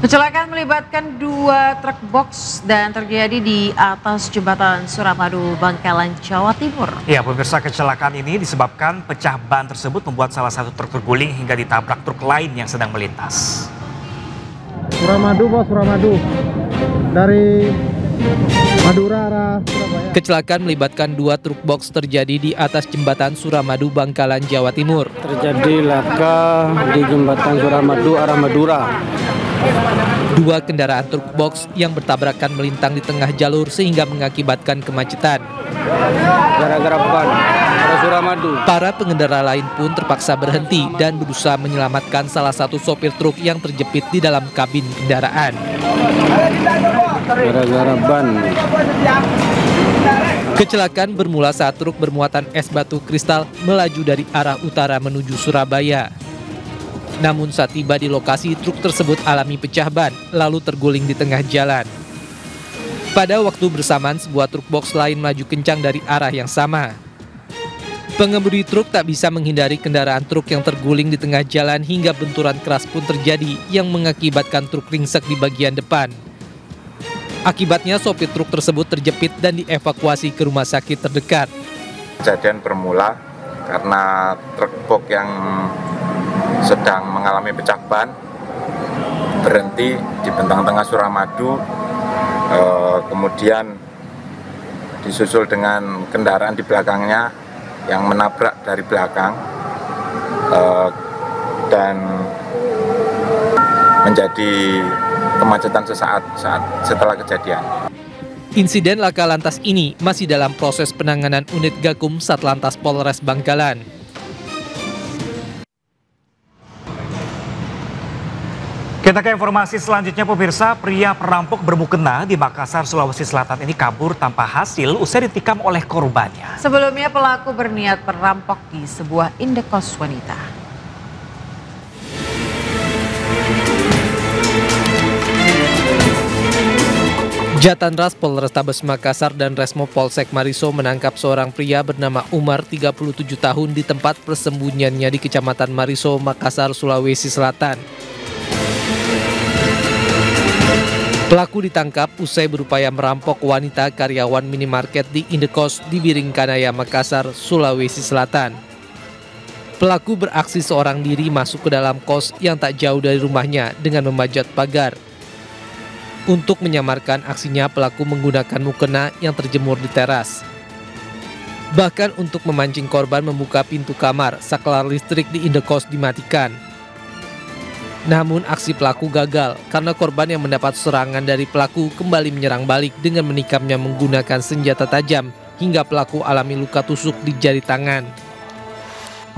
Kecelakaan melibatkan dua truk box dan terjadi di atas jembatan Suramadu, Bangkalan, Jawa Timur. Ya, pemirsa, kecelakaan ini disebabkan pecah ban tersebut membuat salah satu truk terguling hingga ditabrak truk lain yang sedang melintas. Suramadu, Bos, Suramadu. Dari Madura arah Surabaya. Kecelakaan melibatkan dua truk box terjadi di atas jembatan Suramadu, Bangkalan, Jawa Timur. Terjadi laka di jembatan Suramadu arah Madura. Dua kendaraan truk box yang bertabrakan melintang di tengah jalur sehingga mengakibatkan kemacetan. Gara-gara ban arah Suramadu. Para pengendara lain pun terpaksa berhenti dan berusaha menyelamatkan salah satu sopir truk yang terjepit di dalam kabin kendaraan. Gara-gara ban. Kecelakaan bermula saat truk bermuatan es batu kristal melaju dari arah utara menuju Surabaya. Namun saat tiba di lokasi, truk tersebut alami pecah ban, lalu terguling di tengah jalan. Pada waktu bersamaan, sebuah truk box lain melaju kencang dari arah yang sama. Pengemudi truk tak bisa menghindari kendaraan truk yang terguling di tengah jalan hingga benturan keras pun terjadi yang mengakibatkan truk ringsek di bagian depan. Akibatnya sopir truk tersebut terjepit dan dievakuasi ke rumah sakit terdekat. Kejadian bermula karena truk box yang sedang mengalami pecah ban berhenti di bentang tengah Suramadu, kemudian disusul dengan kendaraan di belakangnya yang menabrak dari belakang dan menjadi kemacetan sesaat setelah kejadian. Insiden laka lantas ini masih dalam proses penanganan unit Gakum Satlantas Polres Bangkalan. Kita ke informasi selanjutnya, pemirsa. Pria perampok bermukena di Makassar, Sulawesi Selatan ini kabur tanpa hasil usai ditikam oleh korbannya. Sebelumnya pelaku berniat merampok di sebuah indekos wanita. Jatanras Polrestabes Makassar dan Resmo Polsek Mariso menangkap seorang pria bernama Umar, 37 tahun di tempat persembunyiannya di Kecamatan Mariso, Makassar, Sulawesi Selatan. Pelaku ditangkap usai berupaya merampok wanita karyawan minimarket di indekos di Biringkanaya, Makassar, Sulawesi Selatan. Pelaku beraksi seorang diri masuk ke dalam kos yang tak jauh dari rumahnya dengan memanjat pagar. Untuk menyamarkan aksinya, pelaku menggunakan mukena yang terjemur di teras. Bahkan untuk memancing korban membuka pintu kamar, saklar listrik di indekos dimatikan. Namun aksi pelaku gagal karena korban yang mendapat serangan dari pelaku kembali menyerang balik dengan menikamnya menggunakan senjata tajam hingga pelaku alami luka tusuk di jari tangan.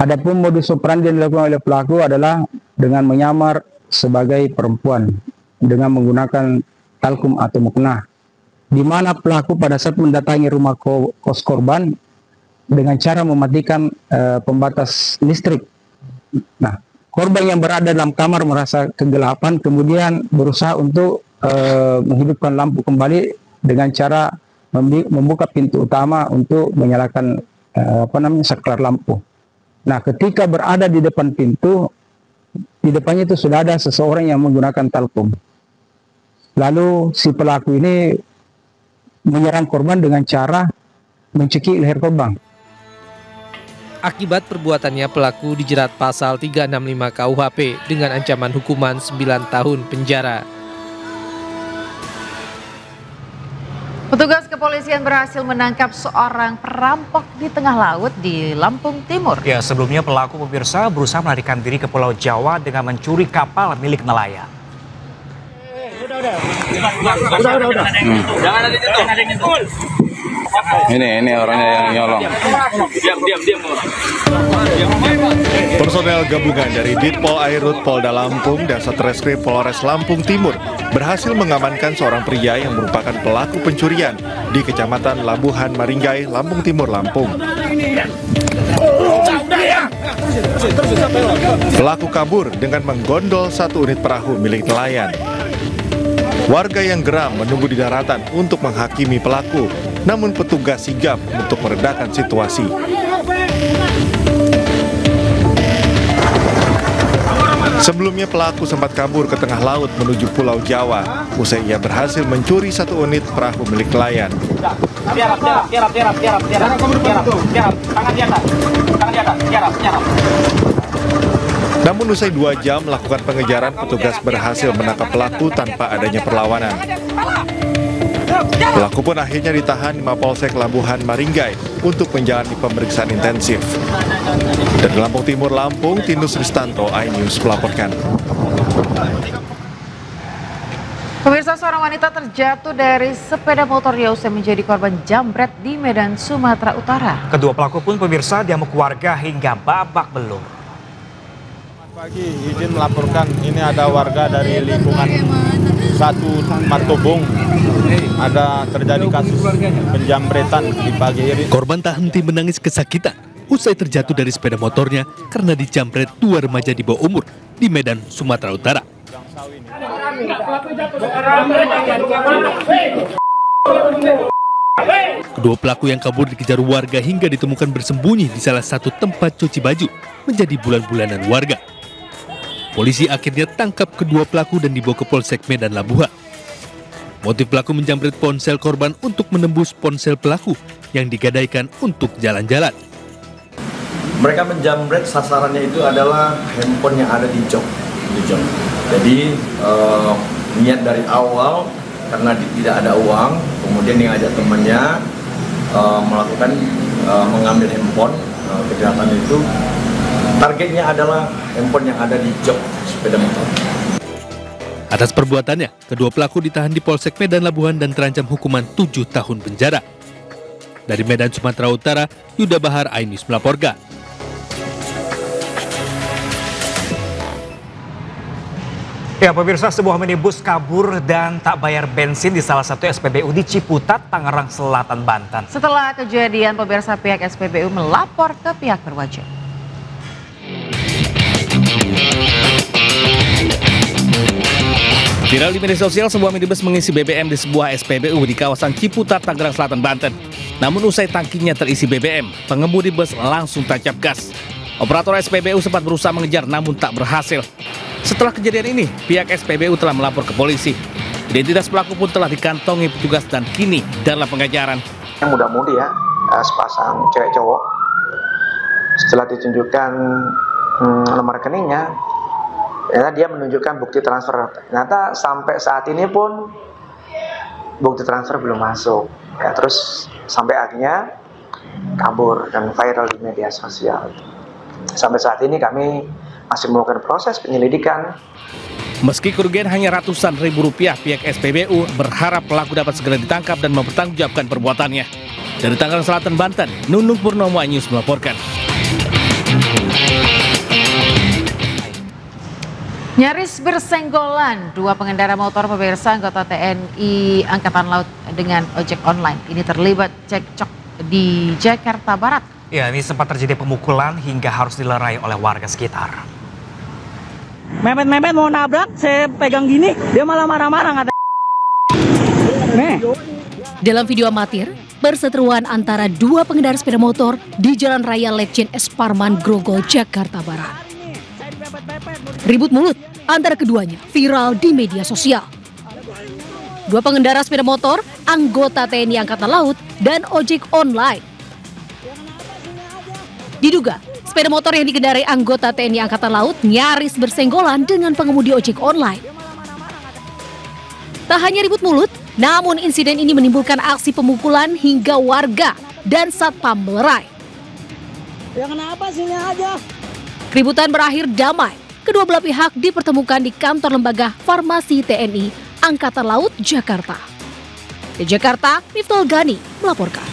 Adapun modus operandi yang dilakukan oleh pelaku adalah dengan menyamar sebagai perempuan dengan menggunakan talkum atau mukena, di mana pelaku pada saat mendatangi rumah kos korban dengan cara mematikan pembatas listrik. Nah, korban yang berada dalam kamar merasa kegelapan, kemudian berusaha untuk menghidupkan lampu kembali dengan cara membuka pintu utama untuk menyalakan saklar lampu. Nah, ketika berada di depan pintu, di depannya itu sudah ada seseorang yang menggunakan talkum. Lalu si pelaku ini menyerang korban dengan cara mencekik leher korban. Akibat perbuatannya, pelaku dijerat pasal 365 KUHP dengan ancaman hukuman 9 tahun penjara. Petugas kepolisian berhasil menangkap seorang perampok di tengah laut di Lampung Timur. Ya, sebelumnya pelaku, pemirsa, berusaha melarikan diri ke Pulau Jawa dengan mencuri kapal milik nelayan. Udah. Jangan ada di situ. Ini orangnya yang nyolong. Diam. Personel gabungan dari Ditpol Airut Polda Lampung dan Satreskrim Polres Lampung Timur berhasil mengamankan seorang pria yang merupakan pelaku pencurian di Kecamatan Labuhan Maringgai, Lampung Timur, Lampung. Pelaku kabur dengan menggondol satu unit perahu milik nelayan. Warga yang geram menunggu di daratan untuk menghakimi pelaku, namun petugas sigap untuk meredakan situasi. Sebelumnya pelaku sempat kabur ke tengah laut menuju Pulau Jawa. Usai ia berhasil mencuri 1 unit perahu milik nelayan. Namun usai 2 jam melakukan pengejaran, petugas berhasil menangkap pelaku tanpa adanya perlawanan. Pelaku pun akhirnya ditahan di Mapolsek Labuhan Maringgai untuk menjalani pemeriksaan intensif. Dari Lampung Timur, Lampung, Tinus Ristanto, iNews melaporkan. Pemirsa, seorang wanita terjatuh dari sepeda motornya usai menjadi korban jambret di Medan, Sumatera Utara. Kedua pelaku pun pemirsa diamuk warga hingga babak belur. Pagi, izin melaporkan, ini ada warga dari lingkungan 1 Martobong, ada terjadi kasus penjambretan di pagi ini. Korban tak henti menangis kesakitan usai terjatuh dari sepeda motornya karena dijambret 2 remaja di bawah umur di Medan, Sumatera Utara. Kedua pelaku yang kabur dikejar warga hingga ditemukan bersembunyi di salah satu tempat cuci baju menjadi bulan-bulanan warga. Polisi akhirnya tangkap kedua pelaku dan dibawa ke Polsek Medan Labuhan. Motif pelaku menjambret ponsel korban untuk menembus ponsel pelaku yang digadaikan untuk jalan-jalan. Mereka menjambret, sasarannya itu adalah handphone yang ada di jok. Jadi niat dari awal karena tidak ada uang, kemudian yang ajak temannya melakukan mengambil handphone. Kejahatan itu targetnya adalah handphone yang ada di jok sepeda motor. Atas perbuatannya, kedua pelaku ditahan di Polsek Medan Labuhan dan terancam hukuman 7 tahun penjara. Dari Medan, Sumatera Utara, Yuda Bahar, iNews melaporkan. Ya pemirsa, sebuah minibus kabur dan tak bayar bensin di salah satu SPBU di Ciputat, Tangerang Selatan, Banten. Setelah kejadian, pemirsa, pihak SPBU melapor ke pihak berwajib. Viral di media sosial, sebuah minibus mengisi BBM di sebuah SPBU di kawasan Ciputat, Tangerang Selatan, Banten. Namun usai tangkinya terisi BBM, pengemudi bus langsung tancap gas. Operator SPBU sempat berusaha mengejar namun tak berhasil. Setelah kejadian ini, pihak SPBU telah melapor ke polisi. Identitas pelaku pun telah dikantongi petugas dan kini dalam pengejaran. Yang muda-mudi ya, sepasang cewek cowok. Setelah ditunjukkan nomor rekeningnya, ya, dia menunjukkan bukti transfer. Ternyata sampai saat ini pun bukti transfer belum masuk. Ya, terus sampai akhirnya kabur dan viral di media sosial. Sampai saat ini kami masih melakukan proses penyelidikan. Meski kerugian hanya ratusan ribu rupiah, pihak SPBU berharap pelaku dapat segera ditangkap dan mempertanggungjawabkan perbuatannya. Dari Tangerang Selatan, Banten, Nunung Purnomo, iNews melaporkan. Nyaris bersenggolan, 2 pengendara motor pemirsa anggota TNI Angkatan Laut dengan ojek online. Ini terlibat cekcok di Jakarta Barat. Ya, ini sempat terjadi pemukulan hingga harus dilerai oleh warga sekitar. Mepet-mepet mau nabrak, saya pegang gini, dia malah marah-marah. Dalam video amatir, perseteruan antara 2 pengendara sepeda motor di Jalan Raya Letjen S. Parman, Grogol, Jakarta Barat. Ribut mulut antara keduanya viral di media sosial. 2 pengendara sepeda motor, anggota TNI Angkatan Laut, dan ojek online. Diduga, sepeda motor yang dikendarai anggota TNI Angkatan Laut nyaris bersenggolan dengan pengemudi ojek online. Tak hanya ribut mulut, namun insiden ini menimbulkan aksi pemukulan hingga warga dan satpam melerai. Ya kenapa sini aja? Keributan berakhir damai. Kedua belah pihak dipertemukan di kantor lembaga Farmasi TNI Angkatan Laut Jakarta. Di Jakarta, Miftol Gani melaporkan.